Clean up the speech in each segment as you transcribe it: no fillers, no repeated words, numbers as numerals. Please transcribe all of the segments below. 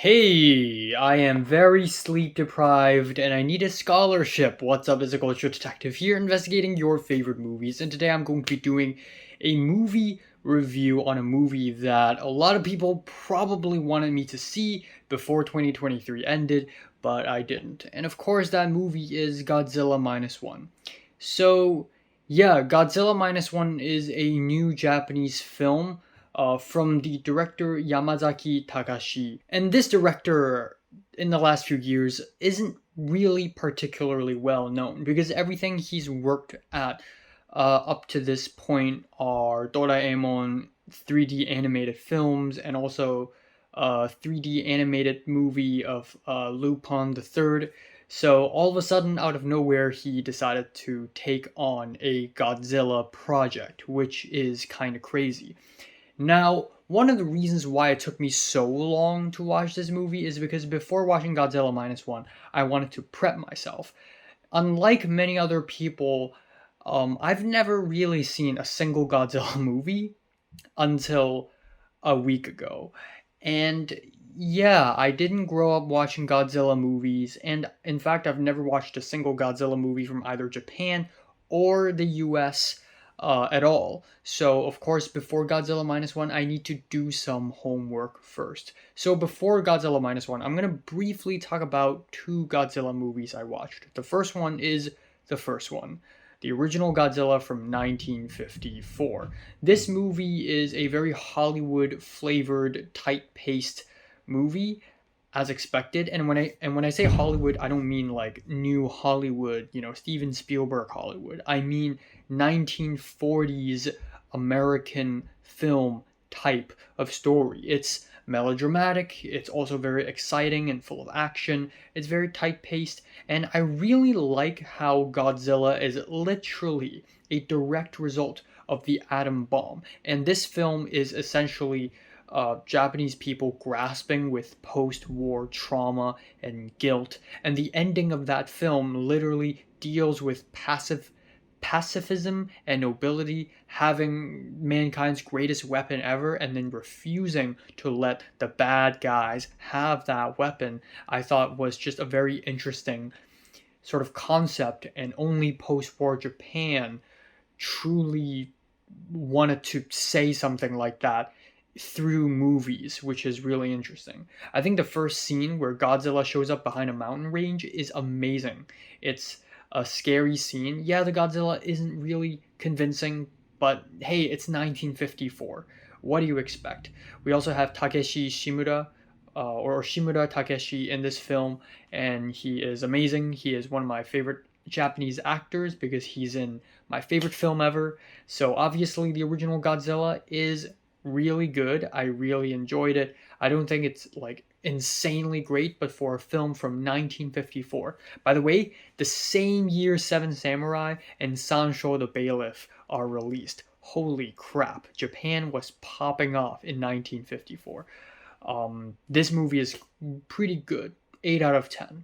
Hey, I am very sleep deprived and I need a scholarship. What's up, is a culture detective here investigating your favorite movies. And today I'm going to be doing a movie review on a movie that a lot of people probably wanted me to see before 2023 ended, but I didn't. And of course, that movie is Godzilla Minus One. So, yeah, Godzilla Minus One is a new Japanese film from the director Yamazaki Takashi. And this director, in the last few years, isn't really particularly well known because everything he's worked at up to this point are Doraemon 3D animated films and also a 3D animated movie of Lupin the Third. So all of a sudden, out of nowhere, he decided to take on a Godzilla project, which is kind of crazy. Now, one of the reasons why it took me so long to watch this movie is because before watching Godzilla Minus One, I wanted to prep myself. Unlike many other people, I've never really seen a single Godzilla movie until a week ago. And yeah, I didn't grow up watching Godzilla movies, and in fact, I've never watched a single Godzilla movie from either Japan or the US at all. So, of course, before Godzilla Minus One, I need to do some homework first. So, before Godzilla Minus One, I'm going to briefly talk about two Godzilla movies I watched. The first one is the first one, the original Godzilla from 1954. This movie is a very Hollywood flavored, tight-paced movie, as expected. And when I say Hollywood, I don't mean like new Hollywood, Steven Spielberg Hollywood. I mean 1940s American film type of story. It's melodramatic, it's also very exciting and full of action, it's very tight paced, and I really like how Godzilla is literally a direct result of the atom bomb. And this film is essentially Japanese people grasping with post war trauma and guilt. And the ending of that film literally deals with pacifism and nobility, having mankind's greatest weapon ever and then refusing to let the bad guys have that weapon. I thought was just a very interesting sort of concept, and only post-war Japan truly wanted to say something like that through movies, which is really interesting. I think the first scene where Godzilla shows up behind a mountain range is amazing. It's a scary scene. Yeah, the Godzilla isn't really convincing, but hey, it's 1954. What do you expect? We also have Takeshi Shimura, or Shimura Takeshi in this film, and he is amazing. He is one of my favorite Japanese actors because he's in my favorite film ever. So obviously, the original Godzilla is really good. I really enjoyed it. I don't think it's like insanely great, but for a film from 1954. By the way, the same year Seven Samurai and Sanshou the Bailiff are released. Holy crap, Japan was popping off in 1954. This movie is pretty good, 8 out of 10.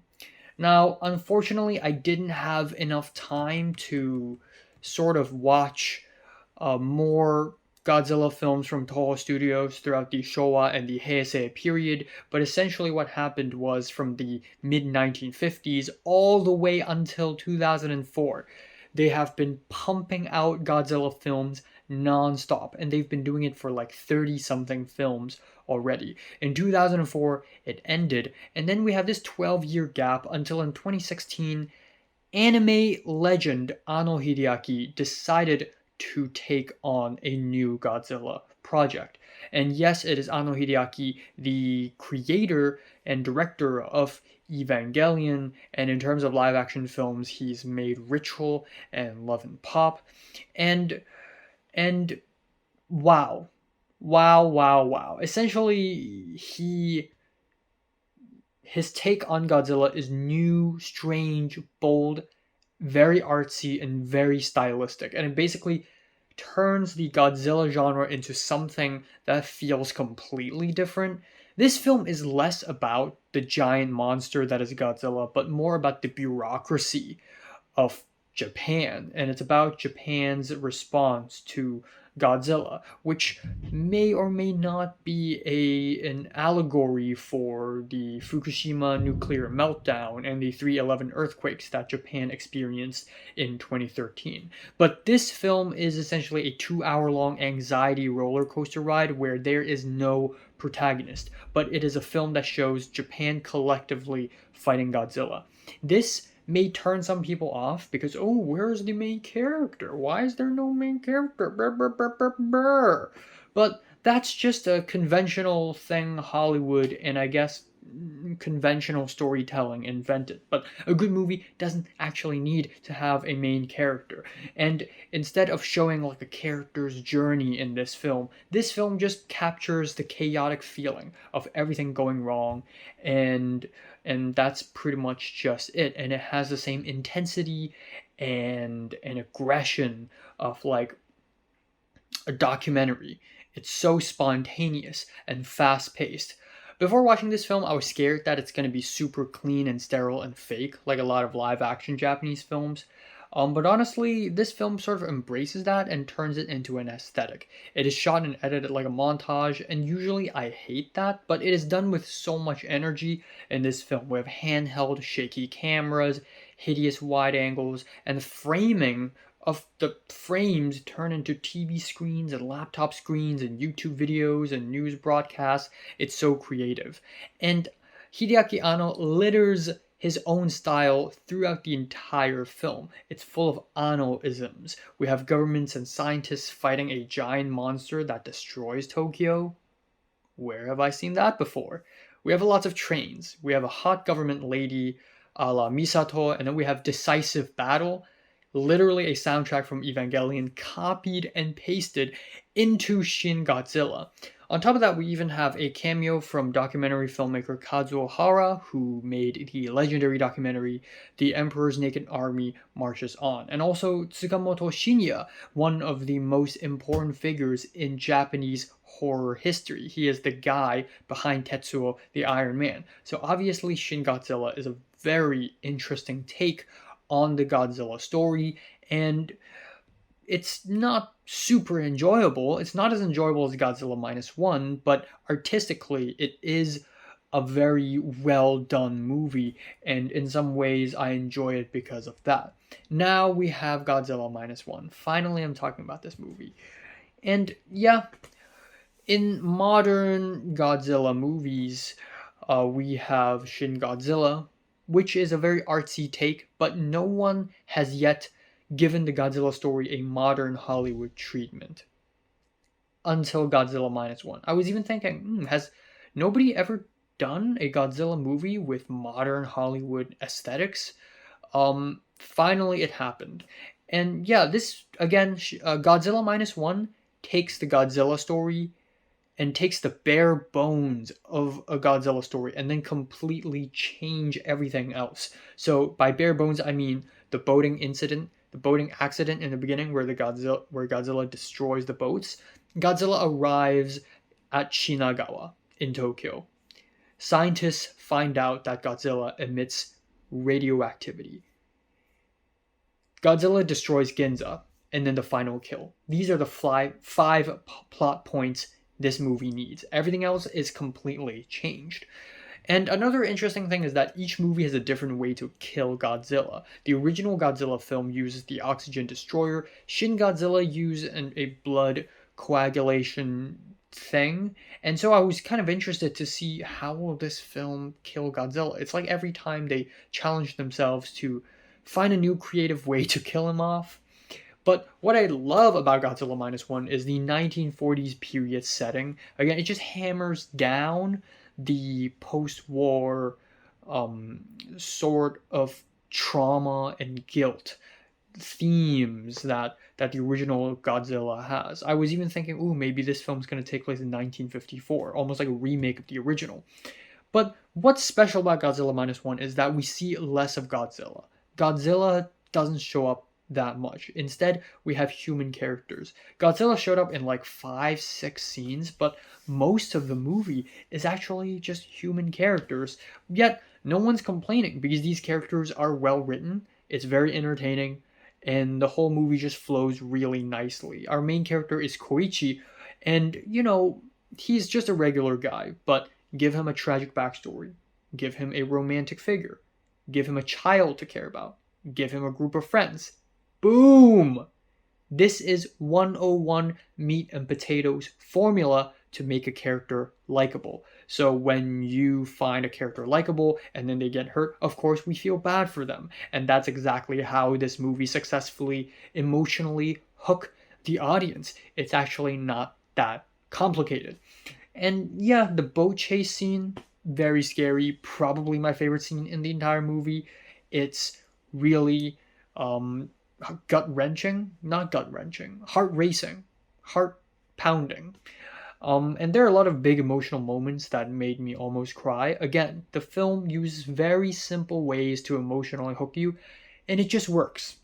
Now, unfortunately, I didn't have enough time to sort of watch more Godzilla films from Toho Studios throughout the Showa and the Heisei period, but essentially what happened was from the mid 1950s all the way until 2004, they have been pumping out Godzilla films non-stop, and they've been doing it for like 30 something films already. In 2004 it ended, and then we have this 12-year gap until in 2016 anime legend Ano Hideaki decided to take on a new Godzilla project. And yes, it is Ano Hideaki, the creator and director of Evangelion, and in terms of live action films, he's made Ritual and Love and Pop. And and wow. Wow, wow, wow. Essentially, his take on Godzilla is new, strange, bold, very artsy, and very stylistic. And it basically turns the Godzilla genre into something that feels completely different. This film is less about the giant monster that is Godzilla, but more about the bureaucracy of Japan. And it's about Japan's response to Godzilla, which may or may not be an allegory for the Fukushima nuclear meltdown and the 311 earthquakes that Japan experienced in 2013. But this film is essentially a 2 hour long anxiety roller coaster ride where there is no protagonist, but it is a film that shows Japan collectively fighting Godzilla. This may turn some people off because, oh, where's the main character? Why is there no main character? Brr, brr, brr, brr, brr. But that's just a conventional thing Hollywood and I guess conventional storytelling invented. But a good movie doesn't actually need to have a main character. And instead of showing like a character's journey in this film just captures the chaotic feeling of everything going wrong, and that's pretty much just it. And it has the same intensity and aggression of like a documentary. It's so spontaneous and fast paced. Before watching this film, I was scared that it's going to be super clean and sterile and fake, like a lot of live action Japanese films. But honestly, this film sort of embraces that and turns it into an aesthetic. It is shot and edited like a montage, and usually I hate that, but it is done with so much energy in this film. We have handheld, shaky cameras, hideous wide angles, and the framing of the frames turn into TV screens and laptop screens and YouTube videos and news broadcasts. It's so creative. And Hideaki Anno litters his own style throughout the entire film. It's full of Anno-isms. We have governments and scientists fighting a giant monster that destroys Tokyo. Where have I seen that before? We have lots of trains. We have a hot government lady a la Misato, and then we have decisive battle. Literally a soundtrack from Evangelion copied and pasted into Shin Godzilla. On top of that, we even have a cameo from documentary filmmaker Kazuo Hara, who made the legendary documentary The Emperor's Naked Army Marches On, and also Tsukamoto Shinya, one of the most important figures in Japanese horror history. He is the guy behind Tetsuo the Iron Man. So obviously Shin Godzilla is a very interesting take on the Godzilla story, and it's not super enjoyable. It's not as enjoyable as Godzilla Minus One, but artistically, it is a very well done movie, and in some ways, I enjoy it because of that. Now we have Godzilla Minus One. Finally, I'm talking about this movie. And yeah, in modern Godzilla movies, we have Shin Godzilla, which is a very artsy take, but no one has yet given the Godzilla story a modern Hollywood treatment until Godzilla Minus One. I was even thinking, has nobody ever done a Godzilla movie with modern Hollywood aesthetics? Finally, it happened. And yeah, this, again, Godzilla Minus One takes the Godzilla story and takes the bare bones of a Godzilla story and then completely change everything else. So by bare bones, I mean the boating accident in the beginning where Godzilla destroys the boats. Godzilla arrives at Shinagawa in Tokyo. Scientists find out that Godzilla emits radioactivity. Godzilla destroys Ginza, and then the final kill. These are the five plot points this movie needs. Everything else is completely changed. And another interesting thing is that each movie has a different way to kill Godzilla. The original Godzilla film uses the oxygen destroyer. Shin Godzilla used a blood coagulation thing. And so I was kind of interested to see how will this film kill Godzilla. It's like every time they challenge themselves to find a new creative way to kill him off. But what I love about Godzilla Minus One is the 1940s period setting. Again, it just hammers down the post-war sort of trauma and guilt themes that the original Godzilla has. I was even thinking, ooh, maybe this film's going to take place in 1954, almost like a remake of the original. But what's special about Godzilla Minus One is that we see less of Godzilla. Godzilla doesn't show up that much. Instead, we have human characters. Godzilla showed up in like 5-6 scenes, but most of the movie is actually just human characters. Yet, no one's complaining because these characters are well written, it's very entertaining, and the whole movie just flows really nicely. Our main character is Koichi, and he's just a regular guy, but give him a tragic backstory, give him a romantic figure, give him a child to care about, give him a group of friends. Boom! This is 101 meat and potatoes formula to make a character likable. So when you find a character likable and then they get hurt, of course we feel bad for them. And that's exactly how this movie successfully emotionally hook the audience. It's actually not that complicated. And yeah, the boat chase scene, very scary, probably my favorite scene in the entire movie. It's really gut wrenching, not gut wrenching, heart racing, heart pounding. And there are a lot of big emotional moments that made me almost cry. Again, the film uses very simple ways to emotionally hook you, and it just works.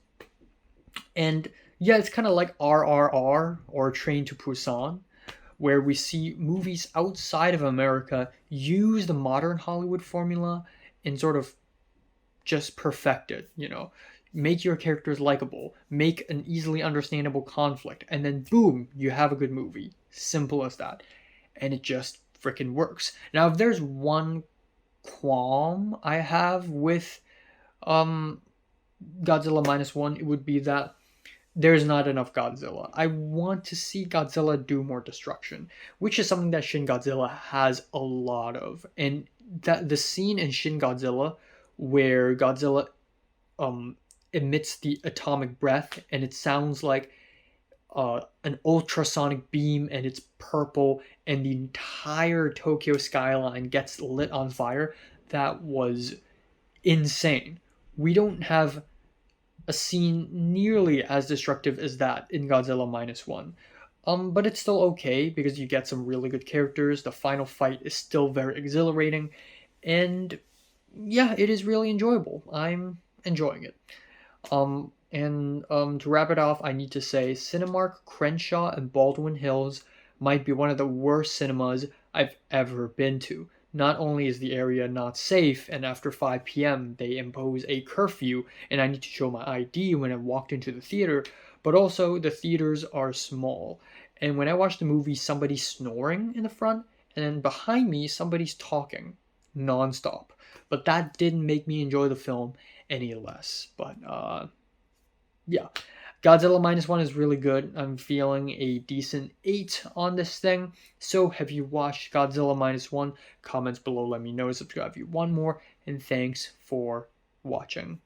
And yeah, it's kind of like RRR or Train to Busan, where we see movies outside of America use the modern Hollywood formula and sort of just perfect it. Make your characters likable, make an easily understandable conflict, and then boom, you have a good movie. Simple as that. And it just freaking works. Now, if there's one qualm I have with um Godzilla minus one, it would be that there's not enough Godzilla. I want to see Godzilla do more destruction, which is something that Shin Godzilla has a lot of. And that the scene in Shin Godzilla where Godzilla um emits the atomic breath and it sounds like an ultrasonic beam and it's purple and the entire Tokyo skyline gets lit on fire, that was insane. We don't have a scene nearly as destructive as that in Godzilla minus one. But it's still okay because you get some really good characters. The final fight is still very exhilarating, and yeah, it is really enjoyable. I'm enjoying it. And to wrap it off, I need to say Cinemark, Crenshaw, and Baldwin Hills might be one of the worst cinemas I've ever been to. Not only is the area not safe, and after 5 p.m. they impose a curfew, and I need to show my ID when I walked into the theater, but also the theaters are small. And when I watched the movie, somebody's snoring in the front, and then behind me, somebody's talking nonstop. But that didn't make me enjoy the film any less. But yeah, Godzilla minus one is really good. I'm feeling a decent 8 on this thing. So have you watched Godzilla minus one? Comments below, let me know. Subscribe if you want more. And thanks for watching.